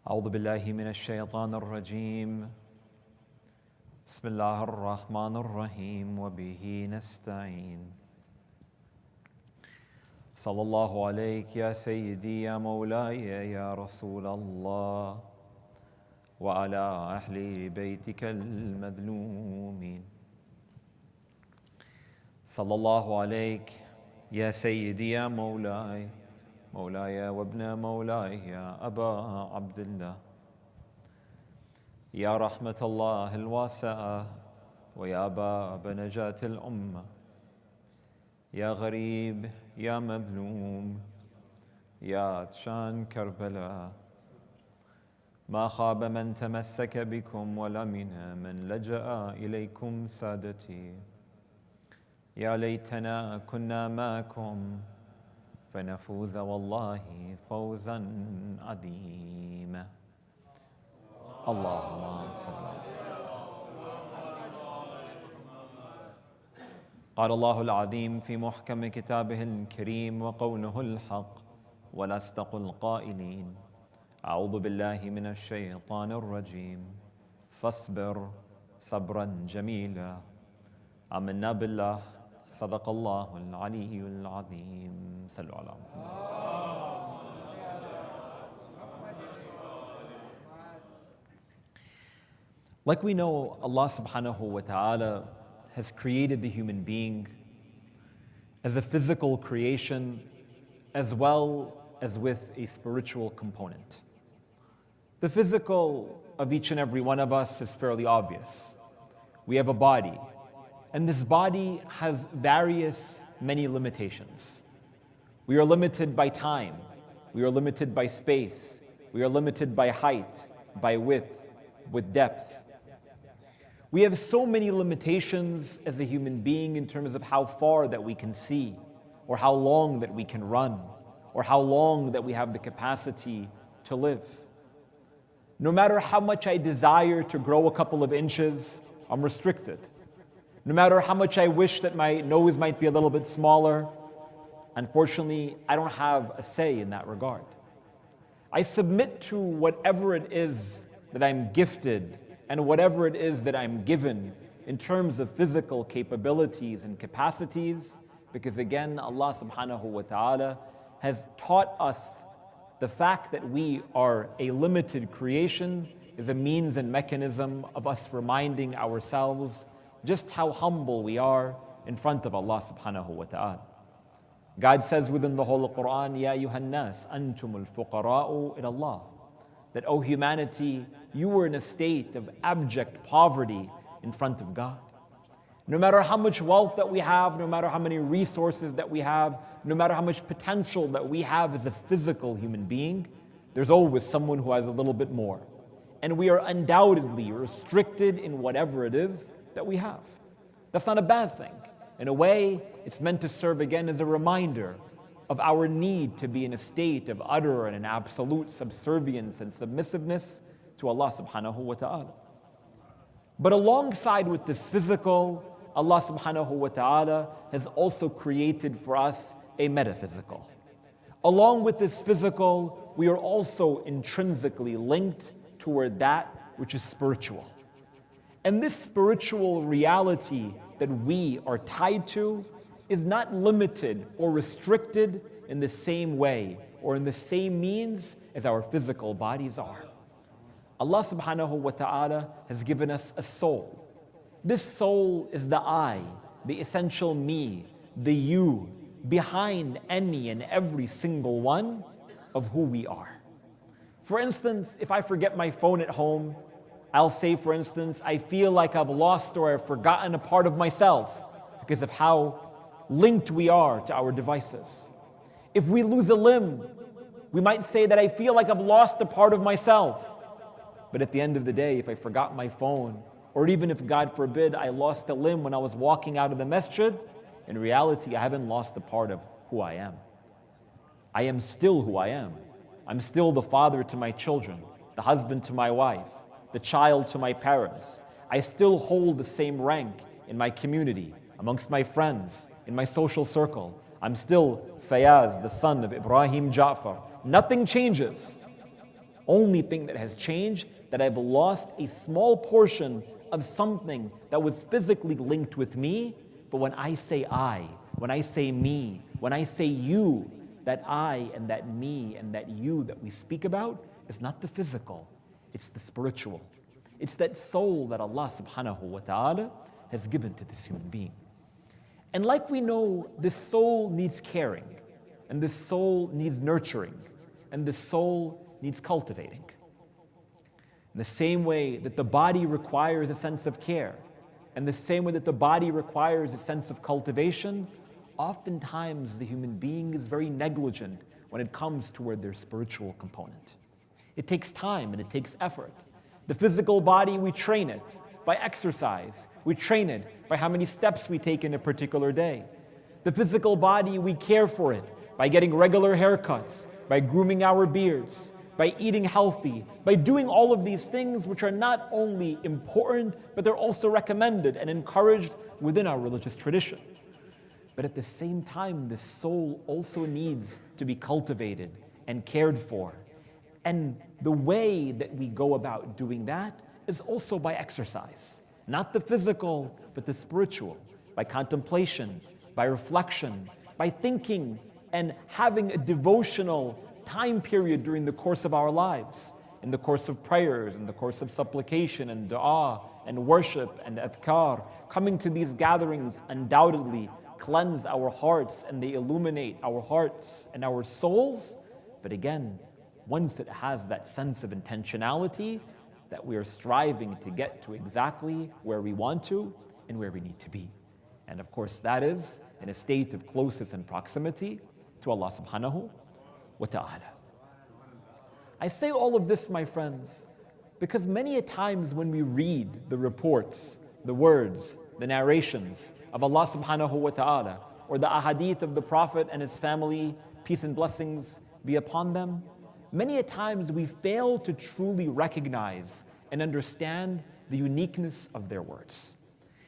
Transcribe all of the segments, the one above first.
أعوذ بالله من الشيطان الرجيم بسم الله الرحمن الرحيم وبه نستعين صلى الله عليك يا سيدي يا مولاي يا رسول الله وعلى أهل بيتك المذلومين صلى الله عليك يا سيدي يا مولاي وابن مولاي يا أبا عبد الله يا رحمة الله الواسعة ويا باب نجاة الأمة يا غريب يا مظلوم يا تشان كربلاء ما خاب من تمسك بكم ولمن من لجأ إليكم سادتي يا ليتنا كنا معكم فنفوز والله فوزا عظيما اللهم صل قال الله العظيم في محكم كتابه الكريم وقوله الحق ولأصدق القائلين أعوذ بالله من الشيطان الرجيم فاصبر صبرا جميلا آمنا بالله صدق الله العلي العظيم صلوا على محمد. Like we know, Allah subhanahu wa ta'ala has created the human being as a physical creation as well as with a spiritual component. The physical of each and every one of us is fairly obvious. We have a body, and this body has many limitations. We are limited by time, we are limited by space, we are limited by height, by width, with depth. We have so many limitations as a human being in terms of how far that we can see, or how long that we can run, or how long that we have the capacity to live. No matter how much I desire to grow a couple of inches, I'm restricted. No matter how much I wish that my nose might be a little bit smaller, unfortunately, I don't have a say in that regard. I submit to whatever it is that I'm gifted and whatever it is that I'm given in terms of physical capabilities and capacities, because again, Allah subhanahu wa ta'ala has taught us the fact that we are a limited creation is a means and mechanism of us reminding ourselves just how humble we are in front of Allah subhanahu wa ta'ala. God says within the whole Quran, Ya ayyuhan nas, antumul fuqara'u ila Allah. That, O humanity, you were in a state of abject poverty in front of God. No matter how much wealth that we have, no matter how many resources that we have, no matter how much potential that we have as a physical human being, there's always someone who has a little bit more. And we are undoubtedly restricted in whatever it is that we have. That's not a bad thing. In a way, it's meant to serve again as a reminder of our need to be in a state of utter and an absolute subservience and submissiveness to Allah subhanahu wa ta'ala. But alongside with this physical, Allah subhanahu wa ta'ala has also created for us a metaphysical. Along with this physical, we are also intrinsically linked toward that which is spiritual. And this spiritual reality that we are tied to is not limited or restricted in the same way or in the same means as our physical bodies are. Allah subhanahu wa ta'ala has given us a soul. This soul is the I, the essential me, the you, behind any and every single one of who we are. For instance, if I forget my phone at home, I'll say, for instance, I feel like I've lost or I've forgotten a part of myself because of how linked we are to our devices. If we lose a limb, we might say that I feel like I've lost a part of myself. But at the end of the day, if I forgot my phone, or even if, God forbid, I lost a limb when I was walking out of the masjid, in reality, I haven't lost a part of who I am. I am still who I am. I'm still the father to my children, the husband to my wife, the child to my parents. I still hold the same rank in my community, amongst my friends, in my social circle. I'm still Faiyaz, the son of Ibrahim Jaffer. Nothing changes. Only thing that has changed, that I've lost a small portion of something that was physically linked with me. But when I say I, when I say me, when I say you, that I and that me and that you that we speak about is not the physical, it's the spiritual. It's that soul that Allah subhanahu wa ta'ala has given to this human being. And like we know, this soul needs caring, and this soul needs nurturing, and this soul needs cultivating. In the same way that the body requires a sense of care, and the same way that the body requires a sense of cultivation, oftentimes the human being is very negligent when it comes toward their spiritual component. It takes time and it takes effort. The physical body, we train it by exercise. We train it by how many steps we take in a particular day. The physical body, we care for it by getting regular haircuts, by grooming our beards, by eating healthy, by doing all of these things which are not only important, but they're also recommended and encouraged within our religious tradition. But at the same time, the soul also needs to be cultivated and cared for. And the way that we go about doing that is also by exercise. Not the physical, but the spiritual, by contemplation, by reflection, by thinking and having a devotional time period during the course of our lives, in the course of prayers, in the course of supplication and dua and worship and adhkar. Coming to these gatherings undoubtedly cleanse our hearts and they illuminate our hearts and our souls. But again, once it has that sense of intentionality, that we are striving to get to exactly where we want to and where we need to be. And of course, that is in a state of closeness and proximity to Allah subhanahu wa ta'ala. I say all of this, my friends, because many a times when we read the reports, the words, the narrations of Allah subhanahu wa ta'ala, or the ahadith of the Prophet and his family, peace and blessings be upon them, many a times we fail to truly recognize and understand the uniqueness of their words.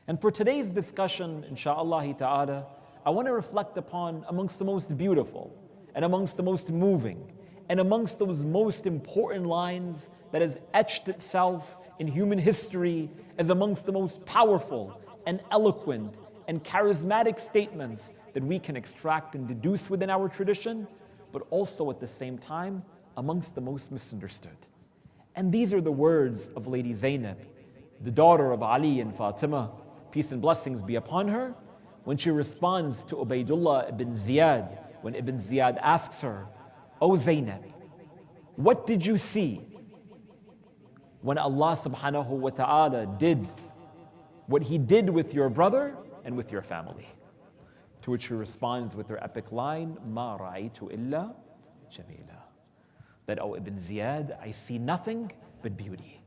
And for today's discussion, insha'Allah ta'ala, I want to reflect upon amongst the most beautiful and amongst the most moving and amongst those most important lines that has etched itself in human history as amongst the most powerful and eloquent and charismatic statements that we can extract and deduce within our tradition, but also at the same time amongst the most misunderstood. And these are the words of Lady Zainab, the daughter of Ali and Fatima, peace and blessings be upon her, when she responds to Ubaydullah ibn Ziyad, when Ibn Ziyad asks her, "O Zainab, what did you see when Allah subhanahu wa ta'ala did what He did with your brother and with your family?" To which she responds with her epic line, "Ma ra'aytu illa jamila." That, "O Ibn Ziyad, I see nothing but beauty."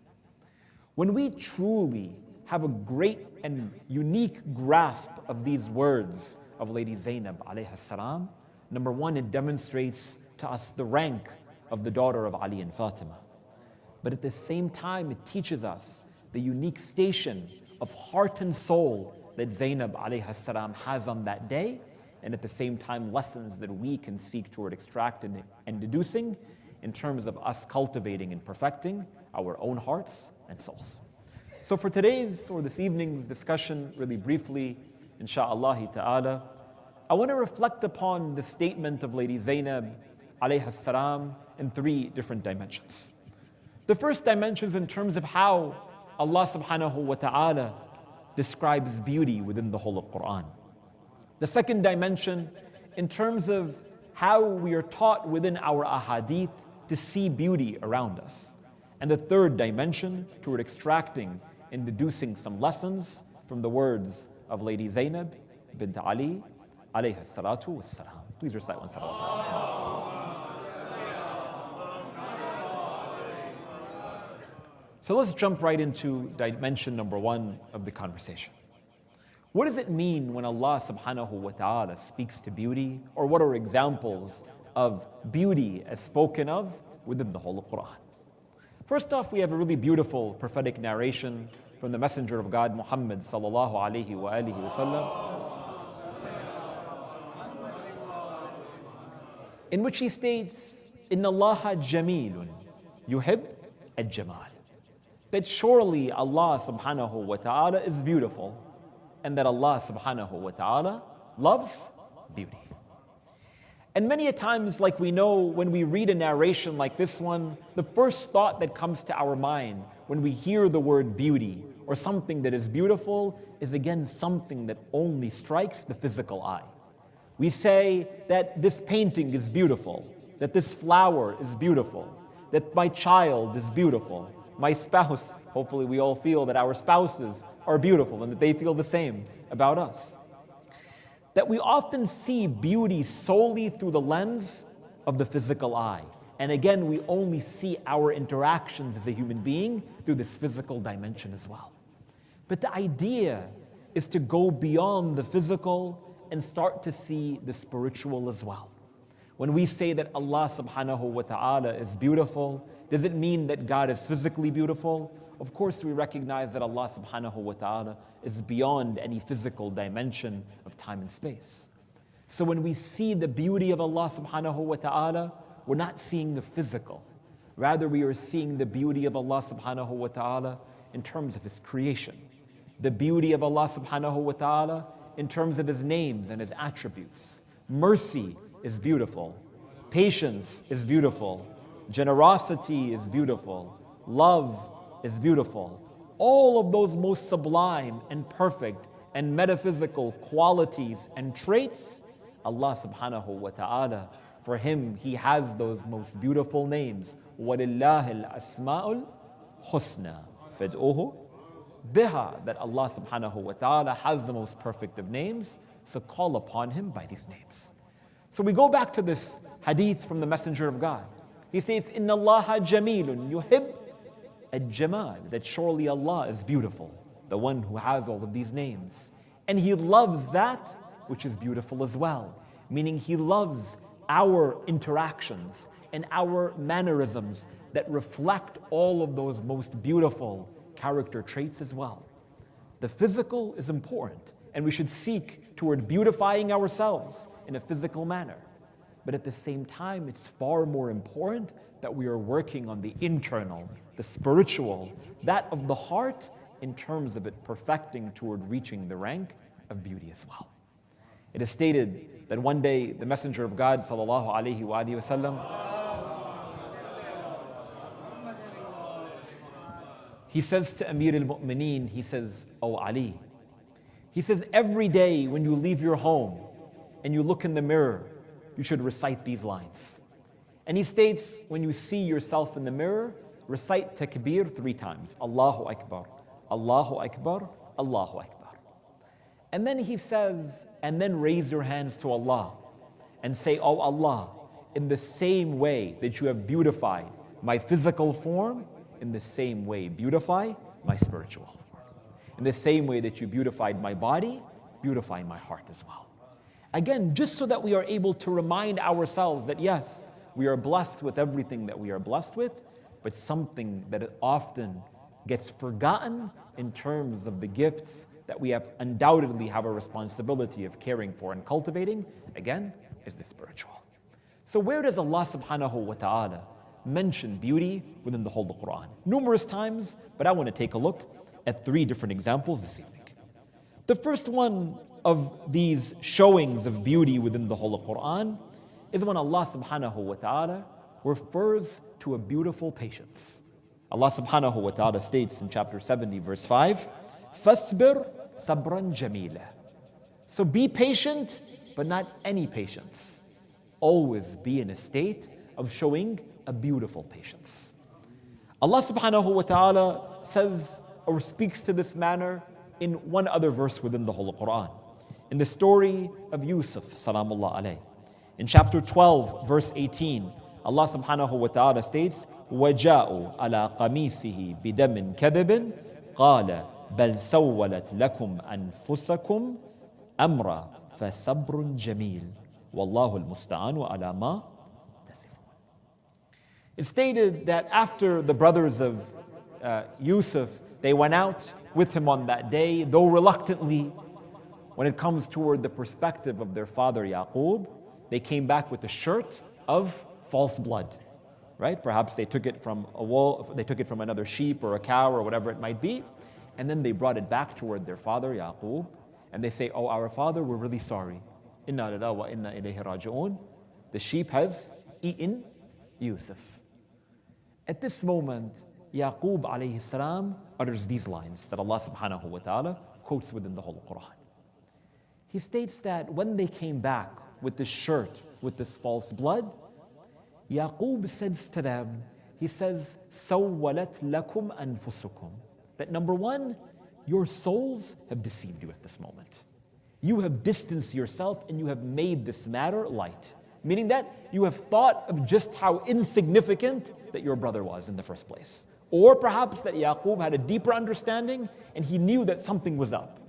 When we truly have a great and unique grasp of these words of Lady Zainab alayha salam, number one, it demonstrates to us the rank of the daughter of Ali and Fatima. But at the same time, it teaches us the unique station of heart and soul that Zainab alayha salam has on that day, and at the same time, lessons that we can seek toward extracting and deducing in terms of us cultivating and perfecting our own hearts and souls. So for today's or this evening's discussion, really briefly, insha'Allah ta'ala, I want to reflect upon the statement of Lady Zainab alayha salam in three different dimensions. The first dimension is in terms of how Allah subhanahu wa ta'ala describes beauty within the whole of Quran. The second dimension in terms of how we are taught within our ahadith to see beauty around us. And the third dimension toward extracting and deducing some lessons from the words of Lady Zainab bint Ali alayha salatu wassalam. Please recite one salawat. So let's jump right into dimension number one of the conversation. What does it mean when Allah subhanahu wa ta'ala speaks to beauty, or what are examples of beauty as spoken of within the whole of Quran? First off, we have a really beautiful prophetic narration from the Messenger of God, Muhammad sallallahu alayhi wa alihi wa sallam, in which he states, "Inna Allaha jamilun yuhib al-jamal. That surely Allah subhanahu wa ta'ala is beautiful, and that Allah subhanahu wa ta'ala loves beauty. And many a times, like we know, when we read a narration like this one, the first thought that comes to our mind when we hear the word beauty or something that is beautiful is again something that only strikes the physical eye. We say that this painting is beautiful, that this flower is beautiful, that my child is beautiful, my spouse, hopefully we all feel that our spouses are beautiful and that they feel the same about us. That we often see beauty solely through the lens of the physical eye. And again, we only see our interactions as a human being through this physical dimension as well. But the idea is to go beyond the physical and start to see the spiritual as well. When we say that Allah subhanahu wa ta'ala is beautiful, does it mean that God is physically beautiful? Of course, we recognize that Allah subhanahu wa ta'ala is beyond any physical dimension of time and space. So when we see the beauty of Allah subhanahu wa ta'ala, we're not seeing the physical. Rather, we are seeing the beauty of Allah subhanahu wa ta'ala in terms of His creation. The beauty of Allah subhanahu wa ta'ala in terms of His names and His attributes. Mercy is beautiful. Patience is beautiful. Generosity is beautiful. Love is beautiful. All of those most sublime and perfect and metaphysical qualities and traits, Allah subhanahu wa ta'ala, for Him, He has those most beautiful names. وَلِلَّهِ الْأَسْمَاءُ الْحُسْنَى فَادْعُوهُ بِهَا. That Allah subhanahu wa ta'ala has the most perfect of names, so call upon Him by these names. So we go back to this hadith from the Messenger of God. He says, إِنَّ اللَّهَ جَمِيلٌ يُحِبْ الْجَمَالِ. That surely Allah is beautiful, the one who has all of these names. And He loves that which is beautiful as well. Meaning He loves our interactions and our mannerisms that reflect all of those most beautiful character traits as well. The physical is important, and we should seek toward beautifying ourselves in a physical manner. But at the same time, it's far more important that we are working on the internal, the spiritual, that of the heart, in terms of it perfecting toward reaching the rank of beauty as well. It is stated that one day the Messenger of God sallallahu alaihi wasallam, he says to Amir al-Mu'mineen, he says, "O Ali," he says, every day when you leave your home and you look in the mirror, you should recite these lines. And he states, when you see yourself in the mirror, recite takbir 3 times. Allahu Akbar, Allahu Akbar, Allahu Akbar. And then he says, and then raise your hands to Allah and say, "Oh Allah, in the same way that you have beautified my physical form, in the same way beautify my spiritual form. In the same way that you beautified my body, beautify my heart as well." Again, just so that we are able to remind ourselves that yes, we are blessed with everything that we are blessed with, but something that often gets forgotten in terms of the gifts that we have undoubtedly have a responsibility of caring for and cultivating, again, is the spiritual. So where does Allah subhanahu wa ta'ala mention beauty within the whole of the Quran? Numerous times, but I want to take a look at 3 different examples this evening. The first one of these showings of beauty within the whole of the Quran is when Allah subhanahu wa ta'ala refers to a beautiful patience. Allah subhanahu wa ta'ala states in chapter 70 verse 5, فَاصْبِرْ صَبْرًا جَمِيلًا. So be patient, but not any patience. Always be in a state of showing a beautiful patience. Allah subhanahu wa ta'ala says or speaks to this manner in one other verse within the whole Quran. In the story of Yusuf, salamullah alayh. In chapter 12, verse 18, Allah subhanahu wa ta'ala states, وَجَاءُوا عَلَىٰ قَمِيسِهِ بِدَمٍ كَذِبٍ قَالَ بَلْ سَوَّلَتْ لَكُمْ أَنفُسَكُمْ أَمْرًا فَصَبْرٌ جَمِيلٌ وَاللَّهُ الْمُسْتَعَانُ عَلَىٰ مَا تَصِفُونَ. It's stated that after the brothers of Yusuf, they went out with him on that day, though reluctantly, when it comes toward the perspective of their father Yaqub, they came back with a shirt of false blood. right? Perhaps they took it from a wolf, they took it from another sheep or a cow or whatever it might be, and then they brought it back toward their father, Yaqub, and they say, oh, our father, we're really sorry. Inna lillahi wa inna ilayhi raji'un. The sheep has eaten Yusuf. At this moment, Yaqub alayhi salam utters these lines that Allah subhanahu wa ta'ala quotes within the Holy Quran. He states that when they came back with this shirt, with this false blood, Yaqub says to them, he says, سَوَّلَتْ لَكُمْ أَنفُسُكُمْ. That number one, your souls have deceived you at this moment. You have distanced yourself and you have made this matter light. Meaning that you have thought of just how insignificant that your brother was in the first place. Or perhaps that Yaqub had a deeper understanding and he knew that something was up.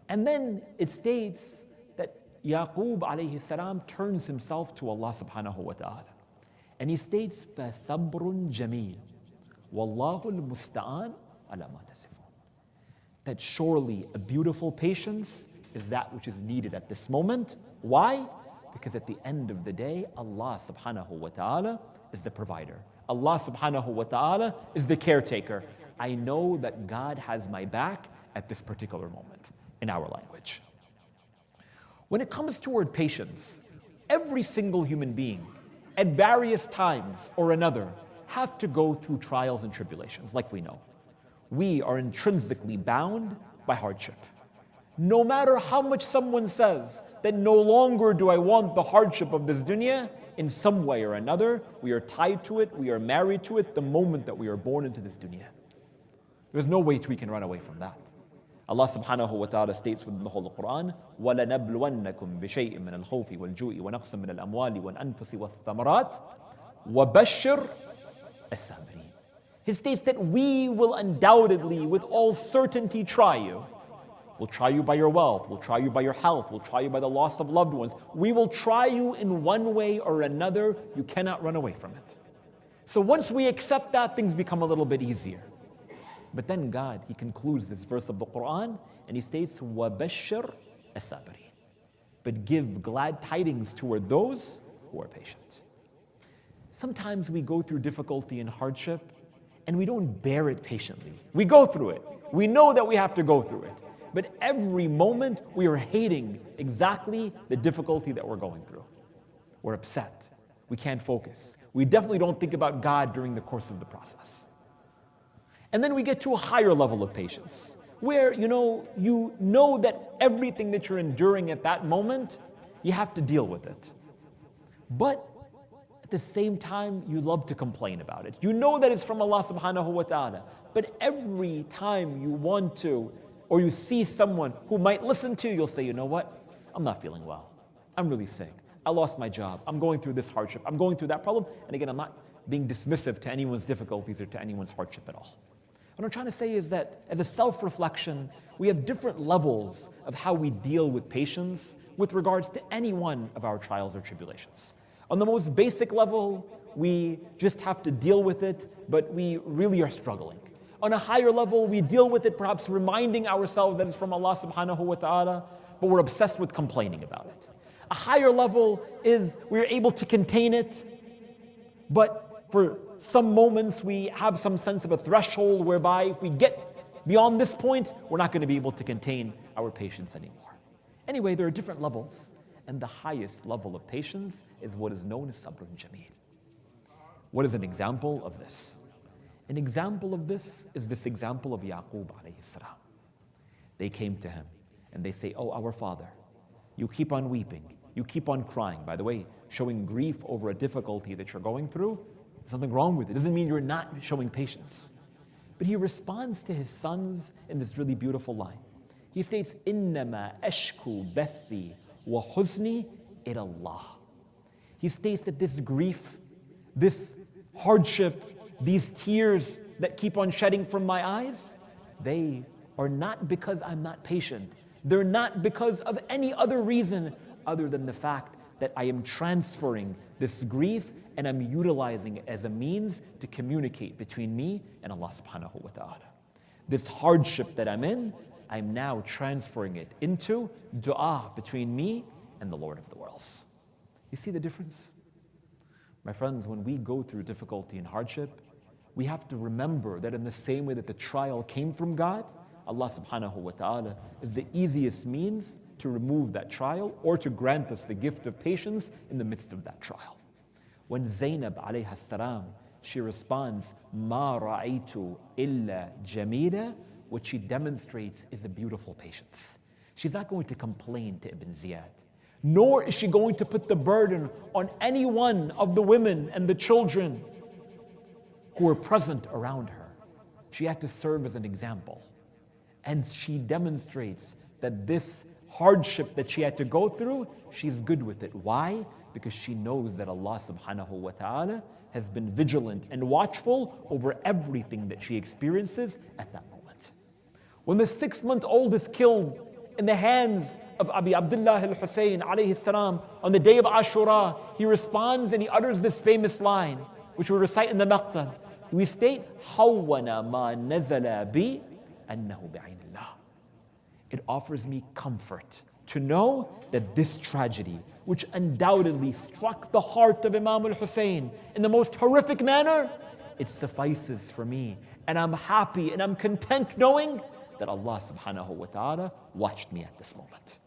And then it states that Yaqub alayhi salam turns himself to Allah subhanahu wa ta'ala. And he states, فَصَبْرٌ جَمِيلٌ وَاللَّهُ الْمُسْتَعَانُ عَلَى مَا تَصِفُونَ. That surely a beautiful patience is that which is needed at this moment. Why? Because at the end of the day, Allah subhanahu wa ta'ala is the provider. Allah subhanahu wa ta'ala is the caretaker. I know that God has my back at this particular moment, in our language. When it comes toward patience, every single human being at various times or another have to go through trials and tribulations, like we know. We are intrinsically bound by hardship. No matter how much someone says that no longer do I want the hardship of this dunya, in some way or another, we are tied to it, we are married to it the moment that we are born into this dunya. There's no way we can run away from that. Allah subhanahu wa ta'ala states within the Holy Quran, وَلَنَبْلُوَنَّكُمْ بِشَيْءٍ مِّنَ الْخَوْفِ وَالْجُوعِ وَنَقْصٍ مِّنَ الْأَمْوَالِ وَالْأَنفُسِ وَالثَّمَرَاتِ وَبَشِّرْ الصَّابِرِينَ. He states that we will undoubtedly, with all certainty, try you. We'll try you by your wealth, we'll try you by your health, we'll try you by the loss of loved ones. We will try you in one way or another. You cannot run away from it. So once we accept that, things become a little bit easier. But then God, He concludes this verse of the Quran and He states, وَبَشِّرْ الصَّابِرِينَ. But give glad tidings toward those who are patient. Sometimes we go through difficulty and hardship and we don't bear it patiently. We go through it. We know that we have to go through it. But every moment we are hating exactly the difficulty that we're going through. We're upset. We can't focus. We definitely don't think about God during the course of the process. And then we get to a higher level of patience, where you know that everything that you're enduring at that moment, you have to deal with it. But at the same time, you love to complain about it. You know that it's from Allah subhanahu wa ta'ala. But every time you want to, or you see someone who might listen to you, you'll say, you know what? I'm not feeling well. I'm really sick. I lost my job. I'm going through this hardship. I'm going through that problem. And again, I'm not being dismissive to anyone's difficulties or to anyone's hardship at all. What I'm trying to say is that as a self-reflection, we have different levels of how we deal with patience with regards to any one of our trials or tribulations. On the most basic level, we just have to deal with it, but we really are struggling. On a higher level, we deal with it perhaps reminding ourselves that it's from Allah subhanahu wa ta'ala, but we're obsessed with complaining about it. A higher level is we're able to contain it, but for some moments we have some sense of a threshold whereby if we get beyond this point, we're not going to be able to contain our patience anymore. Anyway, there are different levels, and the highest level of patience is what is known as Sabrun Jameel. What is an example of this? An example of this is this example of Yaqub alayhi salam. They came to him and they say, oh, our father, you keep on weeping, you keep on crying. By the way, showing grief over a difficulty that you're going through, there's nothing wrong with it. It doesn't mean you're not showing patience. But he responds to his sons in this really beautiful line. He states, إِنَّمَا أَشْكُو بَثِّي وَحُزْنِي إِلَى اللَّهِ. He states that this grief, this hardship, these tears that keep on shedding from my eyes, they are not because I'm not patient. They're not because of any other reason other than the fact that I am transferring this grief and I'm utilizing it as a means to communicate between me and Allah subhanahu wa ta'ala. This hardship that I'm in, I'm now transferring it into dua between me and the Lord of the worlds. You see the difference? My friends, when we go through difficulty and hardship, we have to remember that in the same way that the trial came from God, Allah subhanahu wa ta'ala is the easiest means to remove that trial or to grant us the gift of patience in the midst of that trial. When Zainab alayha salam, she responds, "Ma ra'aytu illa jamila," what she demonstrates is a beautiful patience. She's not going to complain to Ibn Ziyad, nor is she going to put the burden on any one of the women and the children who were present around her. She had to serve as an example. And she demonstrates that this hardship that she had to go through, she's good with it. Why? Because she knows that Allah subhanahu wa ta'ala has been vigilant and watchful over everything that she experiences at that moment. When the 6-month-old is killed in the hands of Abi Abdullah al-Hussein alayhi salam on the day of Ashura, he responds and he utters this famous line, which we recite in the Maqta. We state, "Hawwana ma nazala bi annahu bi'aynillah." It offers me comfort to know that this tragedy, which undoubtedly struck the heart of Imam al-Hussein in the most horrific manner, it suffices for me. And I'm happy and I'm content knowing that Allah subhanahu wa ta'ala watched me at this moment.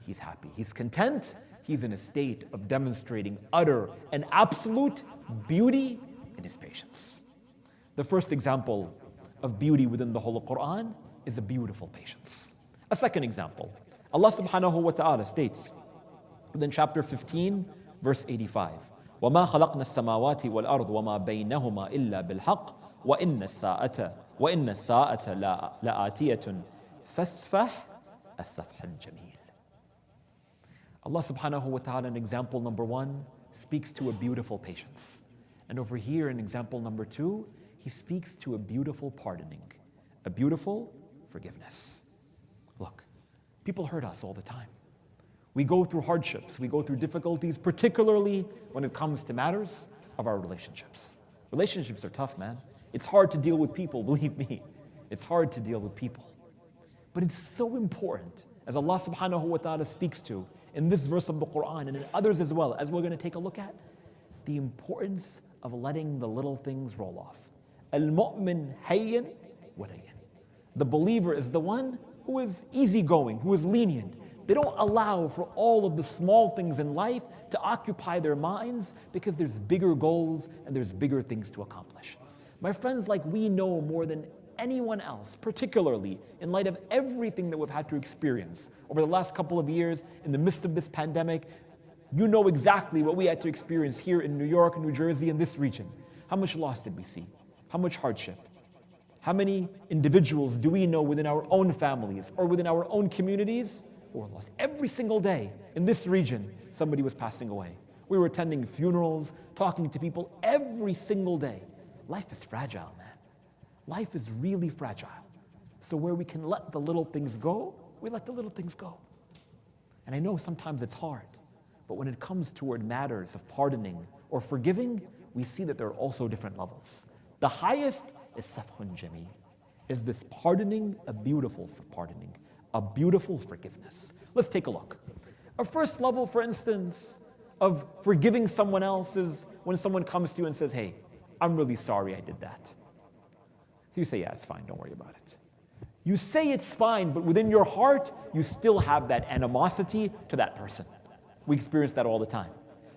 He's happy, he's content, he's in a state of demonstrating utter and absolute beauty in his patience. The first example of beauty within the whole Quran is a beautiful patience. A second example, Allah subhanahu wa ta'ala states within chapter 15, verse 85, وَمَا خَلَقْنَا السَّمَاوَاتِ وَالْأَرْضِ وَمَا بَيْنَهُمَا إِلَّا بِالْحَقِّ وَإِنَّ السَّاعَةَ لَآتِيَةٌ فَاسْفَحْ السَّفْحَ الْجَمِيلَ. Allah subhanahu wa ta'ala in example number 1 speaks to a beautiful patience. And over here in example number 2, he speaks to a beautiful pardoning, a beautiful forgiveness. Look, people hurt us all the time. We go through hardships, we go through difficulties, particularly when it comes to matters of our relationships. Relationships are tough, man. It's hard to deal with people, believe me. It's hard to deal with people. But it's so important, as Allah subhanahu wa ta'ala speaks to in this verse of the Quran and in others as well, as we're going to take a look at, the importance of letting the little things roll off. Al-mu'min hayyin wa layyin. The believer is the one who is easygoing, who is lenient. They don't allow for all of the small things in life to occupy their minds because there's bigger goals and there's bigger things to accomplish. My friends, like we know more than anyone else, particularly in light of everything that we've had to experience over the last couple of years in the midst of this pandemic, you know exactly what we had to experience here in New York, New Jersey, in this region. How much loss did we see? How much hardship? How many individuals do we know within our own families or within our own communities who were lost? Every single day in this region, somebody was passing away. We were attending funerals, talking to people every single day. Life is fragile, man. Life is really fragile. So where we can let the little things go, we let the little things go. And I know sometimes it's hard, but when it comes toward matters of pardoning or forgiving, we see that there are also different levels. The highest is safhun jameel, is this pardoning, a beautiful pardoning, a beautiful forgiveness. Let's take a look. A first level, for instance, of forgiving someone else is when someone comes to you and says, "Hey, I'm really sorry I did that." So you say, "Yeah, it's fine, don't worry about it." You say it's fine, but within your heart, you still have that animosity to that person. We experience that all the time.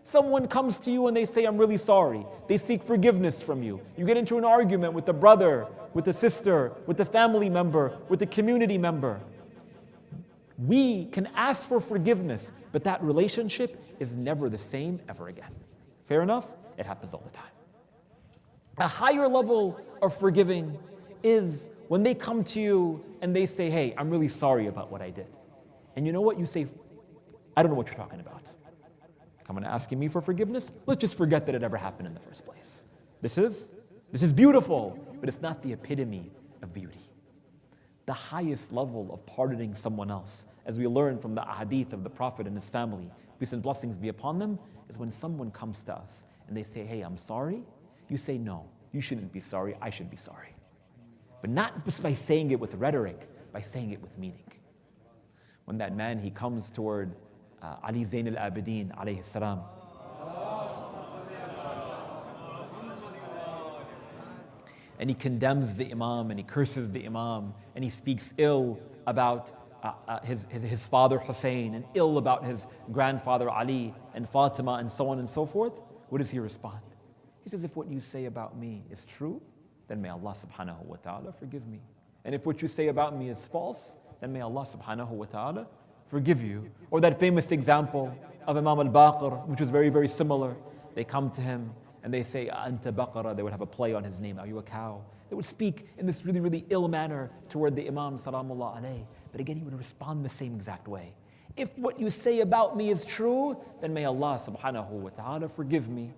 Someone comes to you and they say, "I'm really sorry." They seek forgiveness from you. You get into an argument with the brother, with the sister, with the family member, with the community member. We can ask for forgiveness, but that relationship is never the same ever again. Fair enough? It happens all the time. A higher level of forgiving is when they come to you and they say, "Hey, I'm really sorry about what I did." And you know what? You say, "I don't know what you're talking about. Come and asking me for forgiveness? Let's just forget that it ever happened in the first place." This is beautiful, but it's not the epitome of beauty. The highest level of pardoning someone else, as we learn from the ahadith of the Prophet and his family, peace and blessings be upon them, is when someone comes to us and they say, "Hey, I'm sorry." You say, "No, you shouldn't be sorry, I should be sorry." But not just by saying it with rhetoric, by saying it with meaning. When that man, he comes toward Ali Zain al-Abidin alayhi salam, and he condemns the Imam and he curses the Imam and he speaks ill about his father Hussein and ill about his grandfather Ali and Fatima and so on and so forth, what does he respond? He says, if what you say about me is true, then may Allah subhanahu wa ta'ala forgive me. And if what you say about me is false, then may Allah subhanahu wa ta'ala forgive you. Or that famous example of Imam al-Baqir, which was very, very similar. They come to him and they say, Anta Baqara. They would have a play on his name. Are you a cow? They would speak in this really, really ill manner toward the Imam salamullah alayhi. But again, he would respond the same exact way. If what you say about me is true, then may Allah subhanahu wa ta'ala forgive me.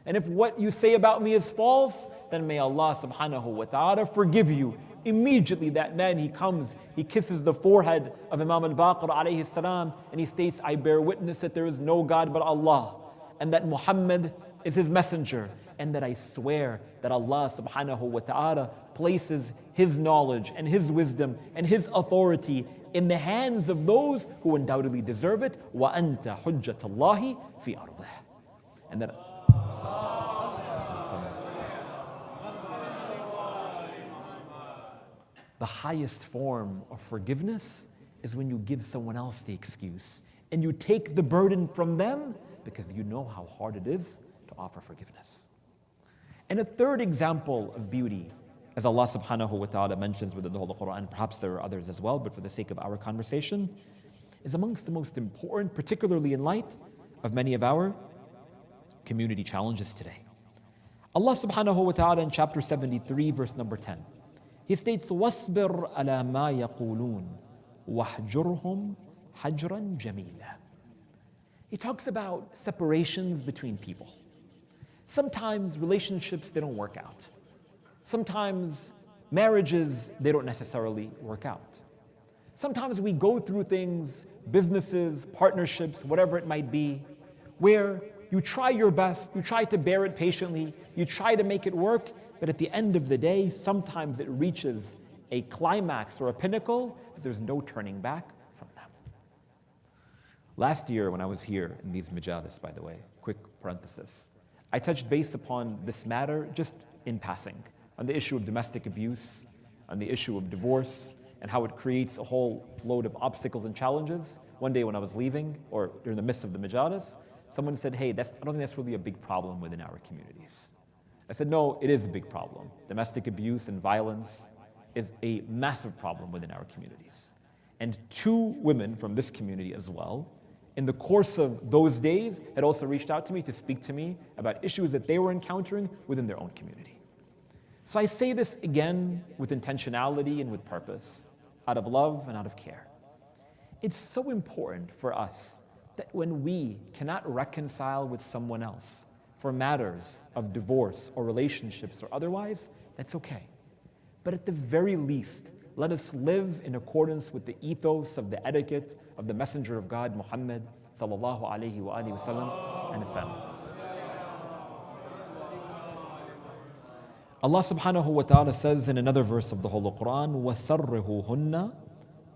And if what you say about me is false, then may Allah subhanahu wa ta'ala forgive you. Immediately that man, he comes, he kisses the forehead of Imam al-Baqir alayhi salam, and he states, I bear witness that there is no God but Allah, and that Muhammad is his messenger, and that I swear that Allah subhanahu wa ta'ala places his knowledge and his wisdom and his authority in the hands of those who undoubtedly deserve it. وَأَنْتَ حُجَّةَ اللَّهِ فِي أَرْضِهِ. And that the highest form of forgiveness is when you give someone else the excuse and you take the burden from them because you know how hard it is to offer forgiveness. And a third example of beauty, as Allah subhanahu wa ta'ala mentions within the Holy Quran, perhaps there are others as well, but for the sake of our conversation, is amongst the most important, particularly in light of many of our community challenges today. Allah subhanahu wa ta'ala in chapter 73, verse number 10, He states, وَاصْبِرْ عَلَى مَا يَقُولُونَ وَاحْجُرْهُمْ حَجْرًا جَمِيلًا. He talks about separations between people. Sometimes relationships, they don't work out. Sometimes marriages, they don't necessarily work out. Sometimes we go through things, businesses, partnerships, whatever it might be, where you try your best, you try to bear it patiently, you try to make it work, but at the end of the day, sometimes it reaches a climax or a pinnacle, but there's no turning back from them. Last year when I was here in these majalis, by the way, quick parenthesis, I touched base upon this matter just in passing, on the issue of domestic abuse, on the issue of divorce, and how it creates a whole load of obstacles and challenges. One day when I was leaving, or during the midst of the majalis, someone said, hey, I don't think that's really a big problem within our communities. I said, no, it is a big problem. Domestic abuse and violence is a massive problem within our communities. And 2 women from this community as well, in the course of those days, had also reached out to me to speak to me about issues that they were encountering within their own community. So I say this again with intentionality and with purpose, out of love and out of care. It's so important for us that when we cannot reconcile with someone else for matters of divorce or relationships or otherwise, that's okay. But at the very least, let us live in accordance with the ethos of the etiquette of the Messenger of God, Muhammad sallallahu alayhi wa alihi wasallam, and his family. Allah subhanahu wa ta'ala says in another verse of the Holy Quran, وَسَرِّهُهُنَّ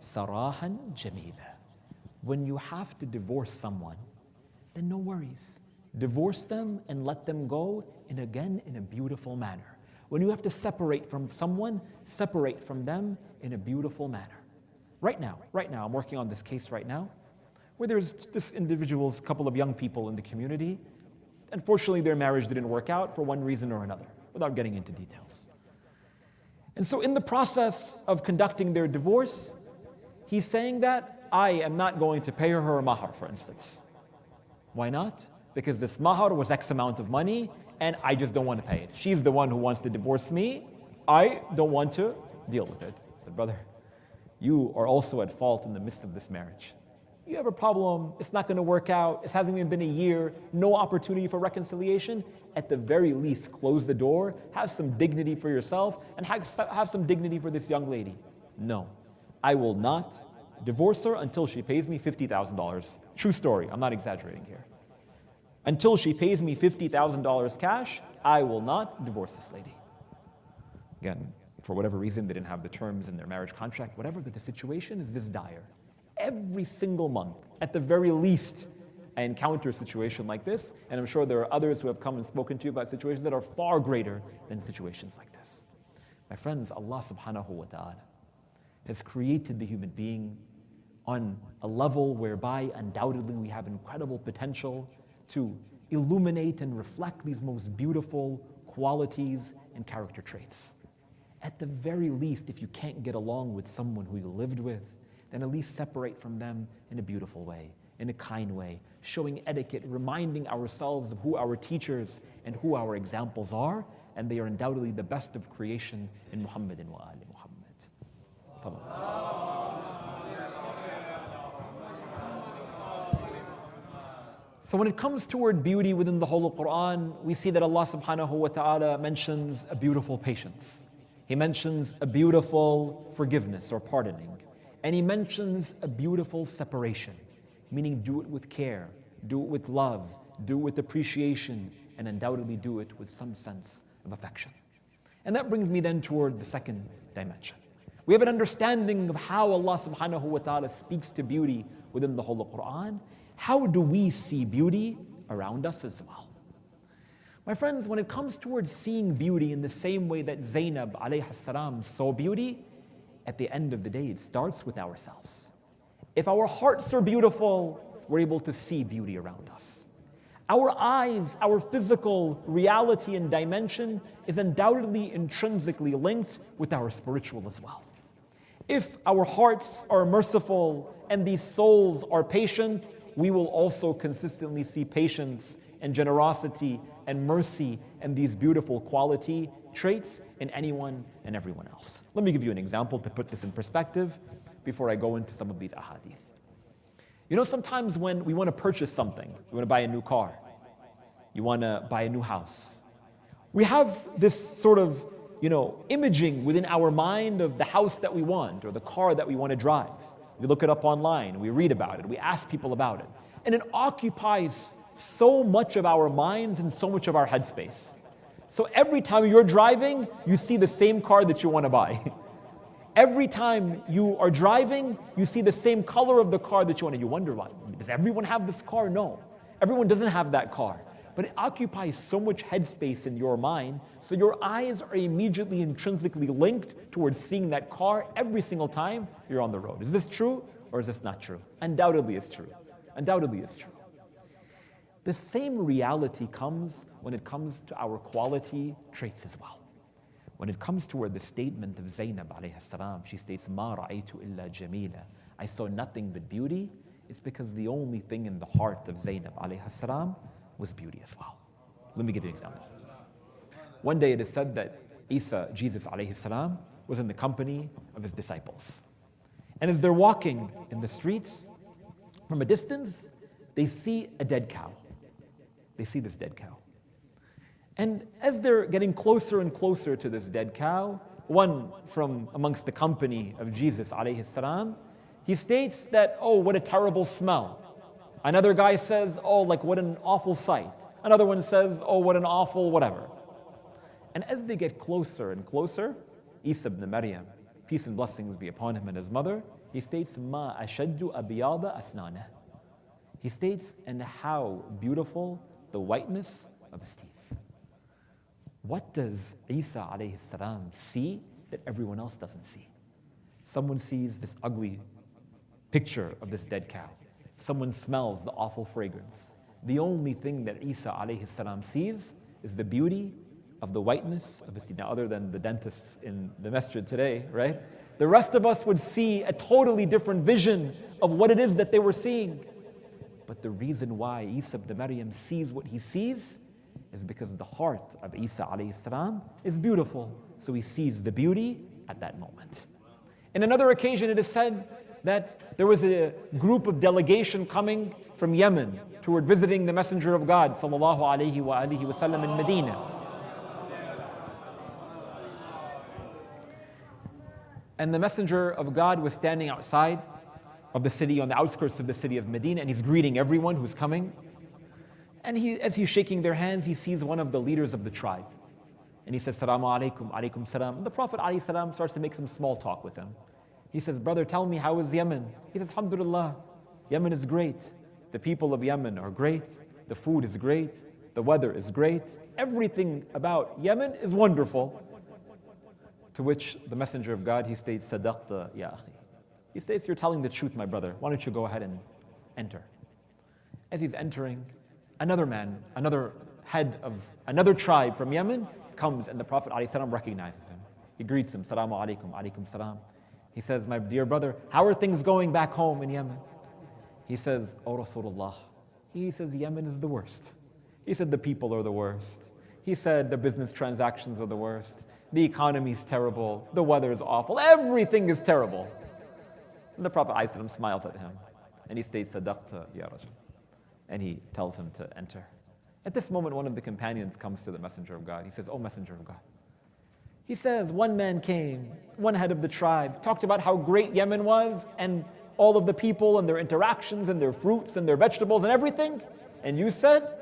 سَرَاحًا جَمِيلًا. When you have to divorce someone, then no worries. Divorce them and let them go, and again, in a beautiful manner. When you have to separate from someone, separate from them in a beautiful manner. Right now, I'm working on this case right now, where there's this individual's couple of young people in the community. Unfortunately, their marriage didn't work out for one reason or another, without getting into details. And so in the process of conducting their divorce, he's saying that I am not going to pay her mahar, for instance. Why not? Because this mahar was X amount of money, and I just don't want to pay it. She's the one who wants to divorce me. I don't want to deal with it. I said, brother, you are also at fault in the midst of this marriage. You have a problem, it's not going to work out, it hasn't even been a year, no opportunity for reconciliation. At the very least, close the door, have some dignity for yourself, and have some dignity for this young lady. No, I will not divorce her until she pays me $50,000. True story, I'm not exaggerating here. Until she pays me $50,000 cash, I will not divorce this lady. Again, for whatever reason, they didn't have the terms in their marriage contract, whatever, but the situation is this dire. Every single month, at the very least, I encounter a situation like this, and I'm sure there are others who have come and spoken to you about situations that are far greater than situations like this. My friends, Allah subhanahu wa ta'ala has created the human being on a level whereby undoubtedly we have incredible potential to illuminate and reflect these most beautiful qualities and character traits. At the very least, if you can't get along with someone who you lived with, then at least separate from them in a beautiful way, in a kind way, showing etiquette, reminding ourselves of who our teachers and who our examples are, and they are undoubtedly the best of creation in Muhammadin wa ali Muhammad. So when it comes toward beauty within the whole Quran, we see that Allah subhanahu wa ta'ala mentions a beautiful patience. He mentions a beautiful forgiveness or pardoning. And He mentions a beautiful separation, meaning do it with care, do it with love, do it with appreciation, and undoubtedly do it with some sense of affection. And that brings me then toward the second dimension. We have an understanding of how Allah subhanahu wa ta'ala speaks to beauty within the whole Quran. How do we see beauty around us as well? My friends, when it comes towards seeing beauty in the same way that Zainab alayhi salam saw beauty, at the end of the day, it starts with ourselves. If our hearts are beautiful, we're able to see beauty around us. Our eyes, our physical reality and dimension is undoubtedly intrinsically linked with our spiritual as well. If our hearts are merciful and these souls are patient, we will also consistently see patience and generosity and mercy and these beautiful quality traits in anyone and everyone else. Let me give you an example to put this in perspective before I go into some of these ahadith. You know, sometimes when we want to purchase something, we want to buy a new car, you want to buy a new house, we have this sort of, imaging within our mind of the house that we want or the car that we want to drive. We look it up online, we read about it, we ask people about it. And it occupies so much of our minds and so much of our headspace. So every time you're driving, you see the same car that you want to buy. Every time you are driving, you see the same color of the car that you want, and you wonder why. Does everyone have this car? No. Everyone doesn't have that car. But it occupies so much headspace in your mind, so your eyes are immediately intrinsically linked towards seeing that car every single time you're on the road. Is this true or is this not true? Undoubtedly it's true. Undoubtedly it's true. The same reality comes when it comes to our quality traits as well. When it comes toward the statement of Zainab alayhi salam, she states, "Ma ra'aytu illa jamila." I saw nothing but beauty. It's because the only thing in the heart of Zainab alayhi salam was beauty as well. Let me give you an example. One day it is said that Isa, Jesus alayhi salam, was in the company of his disciples. And as they're walking in the streets, from a distance, they see a dead cow. They see this dead cow. And as they're getting closer and closer to this dead cow, one from amongst the company of Jesus alayhi salam, he states that, "Oh, what a terrible smell." Another guy says, "Oh, like what an awful sight." Another one says, "Oh, what an awful whatever." And as they get closer and closer, Isa ibn Maryam, peace and blessings be upon him and his mother, he states, "Ma ashaddu abiyada asnana." He states, "And how beautiful the whiteness of his teeth." What does Isa alayhi salam see that everyone else doesn't see? Someone sees this ugly picture of this dead cow. Someone smells the awful fragrance. The only thing that Isa alayhi salam sees is the beauty of the whiteness of his teeth. Now, other than the dentists in the masjid today, right? The rest of us would see a totally different vision of what it is that they were seeing. But the reason why Isa ibn Maryam sees what he sees is because the heart of Isa alayhi salam is beautiful. So he sees the beauty at that moment. In another occasion, it is said that there was a group of delegation coming from Yemen toward visiting the Messenger of God sallallahu alaihi wasallam in Medina. And the Messenger of God was standing outside of the city, on the outskirts of the city of Medina, and he's greeting everyone who's coming. And as he's shaking their hands, he sees one of the leaders of the tribe. And he says, "Salaamu alaikum, alaikum salam." And the Prophet alayhi salam starts to make some small talk with him. He says, "Brother, tell me, how is Yemen?" He says, "Alhamdulillah, Yemen is great. The people of Yemen are great. The food is great. The weather is great. Everything about Yemen is wonderful." To which the Messenger of God, he states, Sadaqta ya akhi. He states, you're telling the truth, my brother. Why don't you go ahead and enter? As he's entering, another man, another head of another tribe from Yemen comes, and the Prophet ﷺ recognizes him. He greets him, Salaamu alaikum, alaikum salam. He says, my dear brother, how are things going back home in Yemen? He says, O Rasulullah. He says, Yemen is the worst. He said, the people are the worst. He said, the business transactions are the worst. The economy is terrible. The weather is awful. Everything is terrible. And the Prophet ﷺ smiles at him. And he states, Sadaqta ya Rajul. And he tells him to enter. At this moment, one of the companions comes to the Messenger of God. He says, O Messenger of God. He says, one man came, one head of the tribe, talked about how great Yemen was and all of the people and their interactions and their fruits and their vegetables and everything. And you said,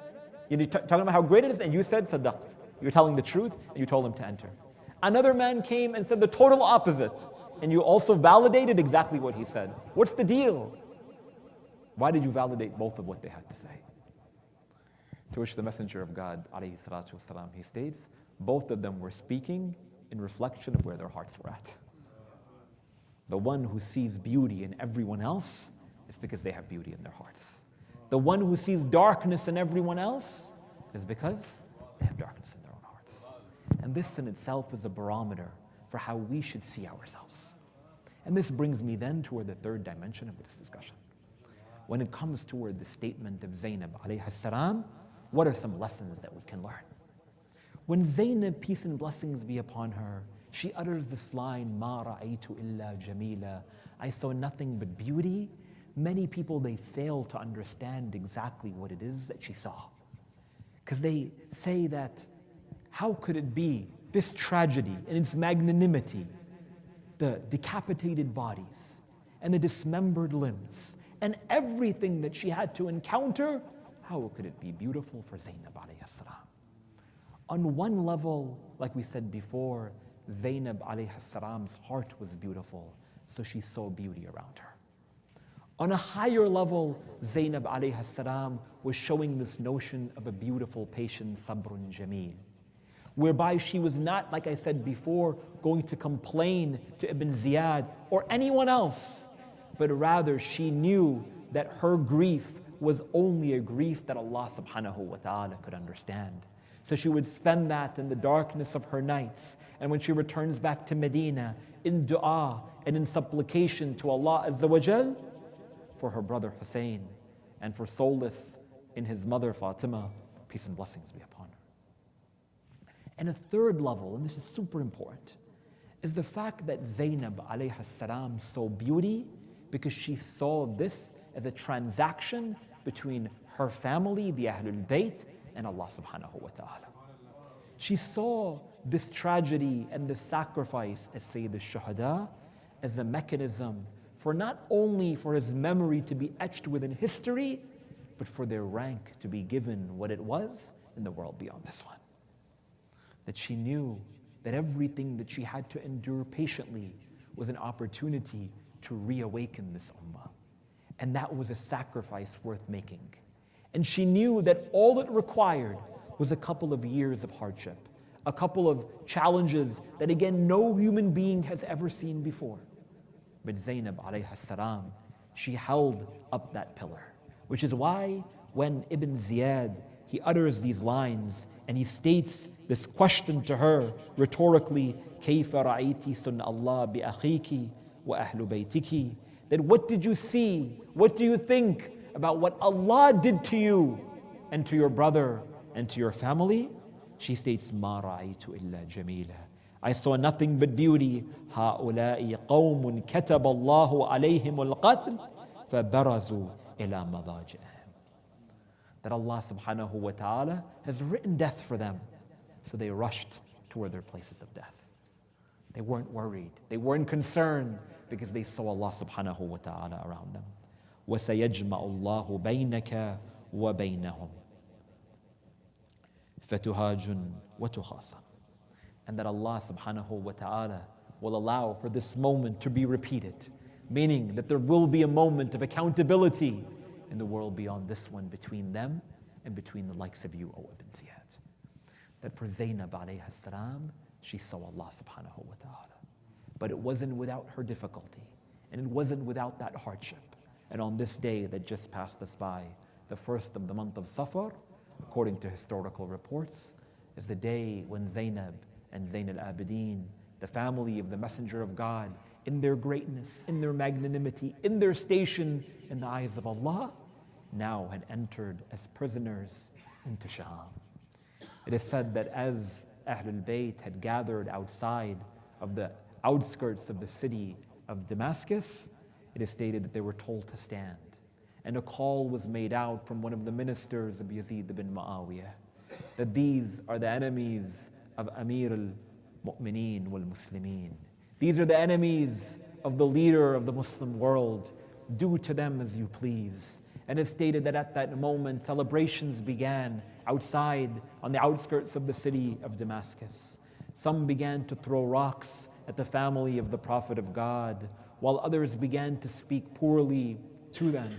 you're talking about how great it is, and you said, Sadaqt. You're telling the truth, and you told him to enter. Another man came and said the total opposite, and you also validated exactly what he said. What's the deal? Why did you validate both of what they had to say? To which the Messenger of God, alayhi salatu wasalam, he states, both of them were speaking in reflection of where their hearts were at. The one who sees beauty in everyone else is because they have beauty in their hearts. The one who sees darkness in everyone else is because they have darkness in their own hearts. And this in itself is a barometer for how we should see ourselves. And this brings me then toward the third dimension of this discussion. When it comes toward the statement of Zainab alayhi salam, what are some lessons that we can learn? When Zainab, peace and blessings be upon her, she utters this line, Ma ra'aytu illa jamila, I saw nothing but beauty. Many people, they fail to understand exactly what it is that she saw. Because they say that, how could it be this tragedy and its magnanimity, the decapitated bodies and the dismembered limbs and everything that she had to encounter, how could it be beautiful for Zainab alayhi salam? On one level, like we said before, Zainab alayhi salam's heart was beautiful, so she saw beauty around her. On a higher level, Zainab alayhi salam was showing this notion of a beautiful, patient, sabrun jameel, whereby she was not, like I said before, going to complain to Ibn Ziyad or anyone else, but rather she knew that her grief was only a grief that Allah subhanahu wa ta'ala could understand. So she would spend that in the darkness of her nights. And when she returns back to Medina, in dua and in supplication to Allah Azza wa Jal, for her brother Hussein, and for solace in his mother Fatima, peace and blessings be upon her. And a third level, and this is super important, is the fact that Zainab alayhi salam saw beauty because she saw this as a transaction between her family, the Ahlul Bayt, and Allah subhanahu wa ta'ala. She saw this tragedy and this sacrifice as Sayyid al-Shuhada as a mechanism for not only for his memory to be etched within history, but for their rank to be given what it was in the world beyond this one. That she knew that everything that she had to endure patiently was an opportunity to reawaken this ummah. And that was a sacrifice worth making. And she knew that all it required was a couple of years of hardship, a couple of challenges that again no human being has ever seen before. But Zainab alayhi salam, she held up that pillar, which is why when Ibn Ziyad, he utters these lines and he states this question to her rhetorically, كَيْفَ رَأَيْتِ سُنَّ اللَّهِ بِأَخِيكِ وَأَهْلُ بَيْتِكِ, that what did you see, what do you think about what Allah did to you and to your brother and to your family? She states, مَا رَأَيْتُ إِلَّا جَمِيلًا, I saw nothing but beauty. هَؤُلَاءِ قَوْمٌ كَتَبَ اللَّهُ عَلَيْهِمُ الْقَتْلِ فَبَرَزُوا إِلَى مَضَاجِعِهِمْ, that Allah subhanahu wa ta'ala has written death for them, so they rushed toward their places of death. They weren't worried, they weren't concerned, because they saw Allah subhanahu wa ta'ala around them. وَسَيَجْمَعُ اللَّهُ بَيْنَكَ وَبَيْنَهُمْ فَتُهَاجٌ وَتُخَاصَمْ, and that Allah subhanahu wa ta'ala will allow for this moment to be repeated, meaning that there will be a moment of accountability in the world beyond this one between them and between the likes of you, O Ibn Ziyad. That for Zainab alayhi salam, she saw Allah subhanahu wa ta'ala. But it wasn't without her difficulty, and it wasn't without that hardship. And on this day that just passed us by, the first of the month of Safar, according to historical reports, is the day when Zainab and Zain al-Abidin, the family of the Messenger of God, in their greatness, in their magnanimity, in their station in the eyes of Allah, now had entered as prisoners into Sham. It is said that as Ahlul Bayt had gathered outside of the outskirts of the city of Damascus, it is stated that they were told to stand. And a call was made out from one of the ministers of Yazid ibn Muawiyah, that these are the enemies of Amir al-Mu'mineen wal-Muslimin. These are the enemies of the leader of the Muslim world. Do to them as you please. And it's stated that at that moment, celebrations began outside on the outskirts of the city of Damascus. Some began to throw rocks at the family of the Prophet of God, while others began to speak poorly to them.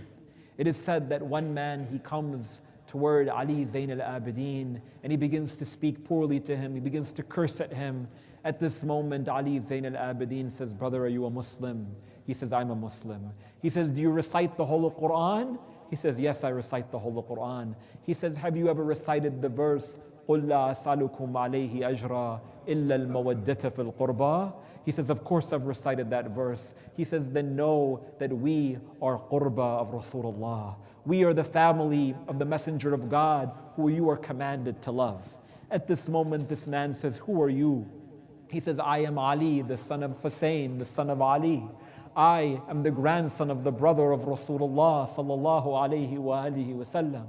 It is said that one man, he comes toward Ali Zain al-Abidin and he begins to speak poorly to him. He begins to curse at him. At this moment, Ali Zain al-Abidin says, "Brother, are you a Muslim?" He says, "I'm a Muslim." He says, "Do you recite the whole Quran?" He says, "Yes, I recite the whole Quran." He says, "Have you ever recited the verse, قُلْ لَا أَسْأَلُكُمْ عَلَيْهِ أَجْرًا إِلَّا الْمَوَدَّةَ فِي الْقُرْبَى." He says, "Of course I've recited that verse." He says, "Then know that we are qurba of Rasulullah. We are the family of the Messenger of God who you are commanded to love." At this moment, this man says, "Who are you?" He says, "I am Ali, the son of Hussein, the son of Ali. I am the grandson of the brother of Rasulullah sallallahu alayhi wa alihi wa sallam."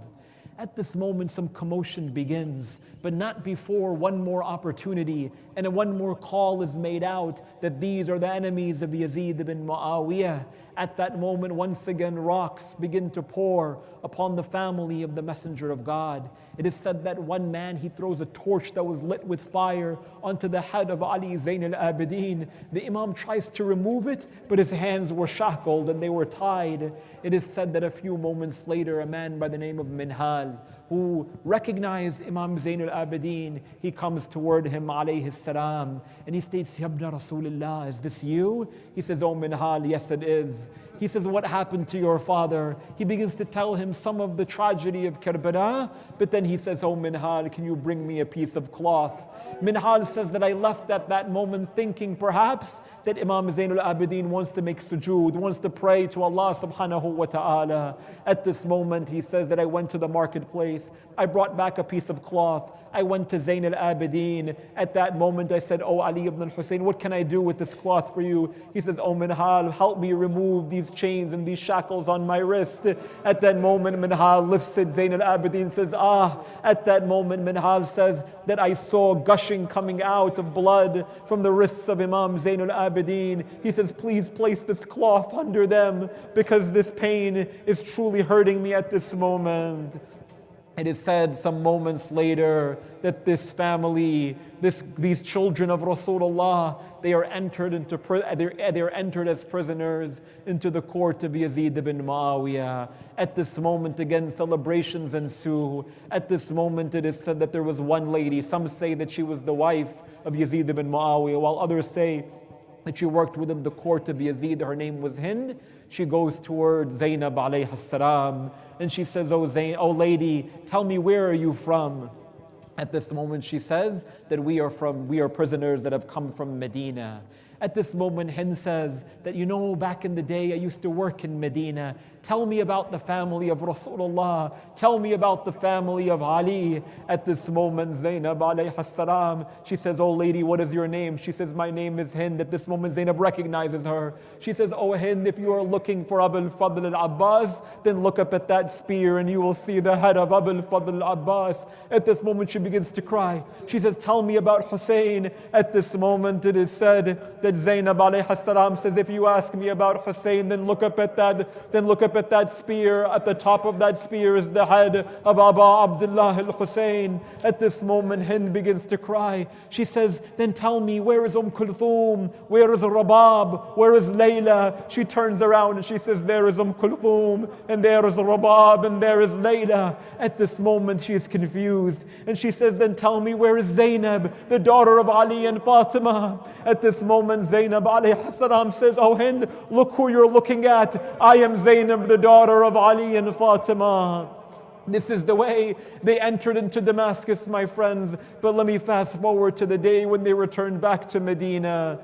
At this moment, some commotion begins, but not before one more opportunity and one more call is made out that these are the enemies of Yazid ibn Muawiyah. At that moment, once again, rocks begin to pour upon the family of the Messenger of God. It is said that one man, he throws a torch that was lit with fire onto the head of Ali Zain al-Abidin. The Imam tries to remove it, but his hands were shackled and they were tied. It is said that a few moments later, a man by the name of Minhal, who recognized Imam Zain al-Abidin, he comes toward him, alayhi salam, and he states, "Yabna Rasulullah, is this you?" He says, "Oh Minhal, yes it is." He says, "What happened to your father?" He begins to tell him some of the tragedy of Karbala, but then he says, "Oh Minhal, can you bring me a piece of cloth?" Minhal says that I left at that moment thinking perhaps that Imam Zain al-Abidin wants to make sujood, wants to pray to Allah subhanahu wa ta'ala. At this moment, he says that I went to the marketplace, I brought back a piece of cloth, I went to Zain al-Abidin. At that moment, I said, "Oh Ali ibn Hussein, what can I do with this cloth for you?" He says, "Oh Minhal, help me remove these chains and these shackles on my wrist." At that moment, Minhal lifts it. Zain al-Abidin says, "Ah." At that moment, Minhal says that I saw gushing coming out of blood from the wrists of Imam Zain al-Abidin. He says, "Please place this cloth under them because this pain is truly hurting me at this moment." It is said some moments later that this family, these children of Rasulullah, they are entered as prisoners into the court of Yazid ibn Muawiyah. At this moment, again, celebrations ensue. At this moment, it is said that there was one lady. Some say that she was the wife of Yazid ibn Muawiyah, while others say that she worked within the court of Yazid. Her name was Hind. She goes toward Zainab alayhi salam and she says, "Oh lady, tell me, where are you from?" At this moment she says that we are prisoners that have come from Medina. At this moment, Hind says that, back in the day I used to work in Medina. Tell me about the family of Rasulullah. Tell me about the family of Ali. At this moment, Zainab alayhi salam, she says, "Oh lady, what is your name?" She says, "My name is Hind." At this moment, Zainab recognizes her. She says, "Oh Hind, if you are looking for Abul Fadl al-Abbas, then look up at that spear and you will see the head of Abul Fadl al-Abbas." At this moment, she begins to cry. She says, "Tell me about Hussein." At this moment, it is said that Zainab alayhi salam says, if you ask me about Hussein, then look up at that spear. At the top of that spear is the head of Aba Abdullah al-Hussein. At this moment, Hind begins to cry. She says, then tell me, where is Kulthum? Where is Rabab? Where is Layla? She turns around and she says, there is Kulthum, and there is Rabab, and there is Layla. At this moment, she is confused. And she says, then tell me, where is Zainab, the daughter of Ali and Fatima? At this moment, Zainab alayhi salam says, oh Hind, look who you're looking at. I am Zainab, the daughter of Ali and Fatima. This is the way they entered into Damascus, my friends. But let me fast forward to the day when they returned back to Medina.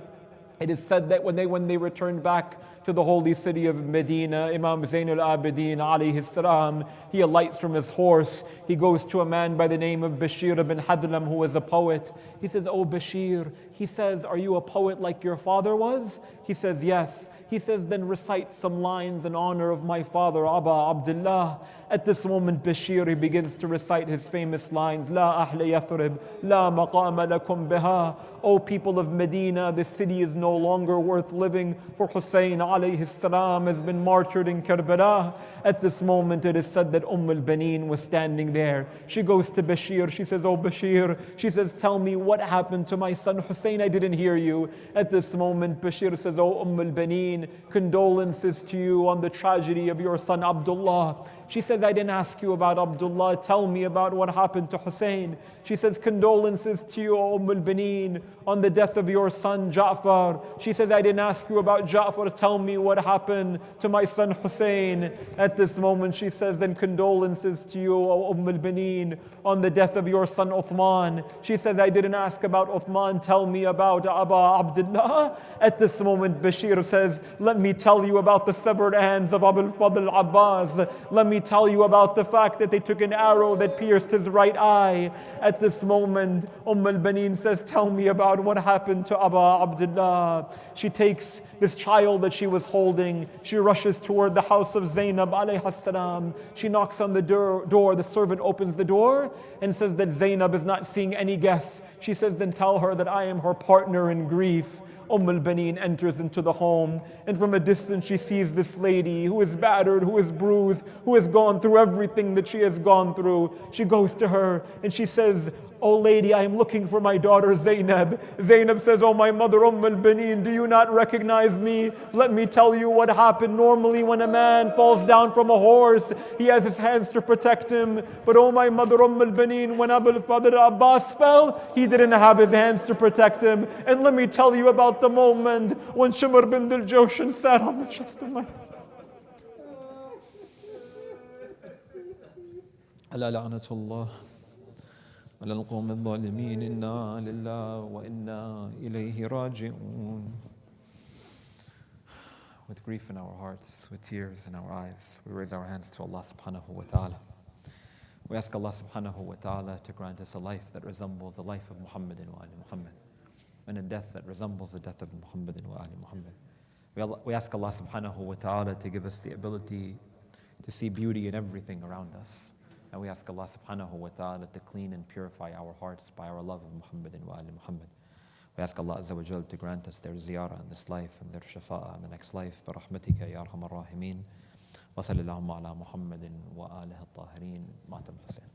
It is said that when they returned back to the holy city of Medina, Imam Zain al-Abidin alayhi salam, he alights from his horse. He goes to a man by the name of Bashir ibn Hadlam, who was a poet. He says, oh Bashir, he says, are you a poet like your father was? He says, yes. He says, then recite some lines in honor of my father, Aba Abdullah. At this moment, Bashir, he begins to recite his famous lines, La ahla Yathrib, la maqama lakum biha. O people of Medina, this city is no longer worth living, for Hussein alayhi salam has been martyred in Karbala. At this moment, it is said that al-Banin was standing there. She goes to Bashir. She says, oh Bashir, she says, tell me what happened to my son Hussein. I didn't hear you. At this moment, Bashir says, oh al-Banin, condolences to you on the tragedy of your son Abdullah. She says, I didn't ask you about Abdullah. Tell me about what happened to Hussein. She says, condolences to you, O al-Banin, on the death of your son Jaffer. She says, I didn't ask you about Jaffer. Tell me what happened to my son Hussein. At this moment, she says, then condolences to you, O al-Banin, on the death of your son Uthman. She says, I didn't ask about Uthman. Tell me about Aba Abdullah. At this moment, Bashir says, let me tell you about the severed hands of Abul Fadl Abbas. Let me tell you about the fact that they took an arrow that pierced his right eye. At this moment, al-Banin says, tell me about what happened to Aba Abdullah. She takes this child that she was holding. She rushes toward the house of Zainab alayhi salam. She knocks on the door. The servant opens the door and says that Zainab is not seeing any guests. She says, then tell her that I am her partner in grief. al-Banin enters into the home, and from a distance she sees this lady who is battered, who is bruised, who has gone through everything that she has gone through. She goes to her and she says, oh lady, I am looking for my daughter Zainab. Zainab says, oh my mother al-Banin, do you not recognize me? Let me tell you what happened. Normally when a man falls down from a horse, he has his hands to protect him. But oh my mother al-Banin, when Abul Fadl Abbas fell, he didn't have his hands to protect him. And let me tell you about the moment when Shumar bin Diljoshan sat on the chest of my ala la'natullah على القوم الظالمين إنا لله وإنا إليه راجعون. With grief in our hearts, with tears in our eyes, we raise our hands to Allah subhanahu wa ta'ala. We ask Allah subhanahu wa ta'ala to grant us a life that resembles the life of Muhammadin wa Ali Muhammad, and a death that resembles the death of Muhammadin wa Ali Muhammad. We ask Allah subhanahu wa ta'ala to give us the ability to see beauty in everything around us. And we ask Allah subhanahu wa ta'ala to clean and purify our hearts by our love of Muhammadin wa Ali Muhammad. We ask Allah Azza wa Jal to grant us their ziyarah in this life and their shafa'a in the next life. Bi-rahmatika ya arhamar rahimin. Wa sallallahu ala Muhammadin wa alihi at-tahirin. Matam Hussein.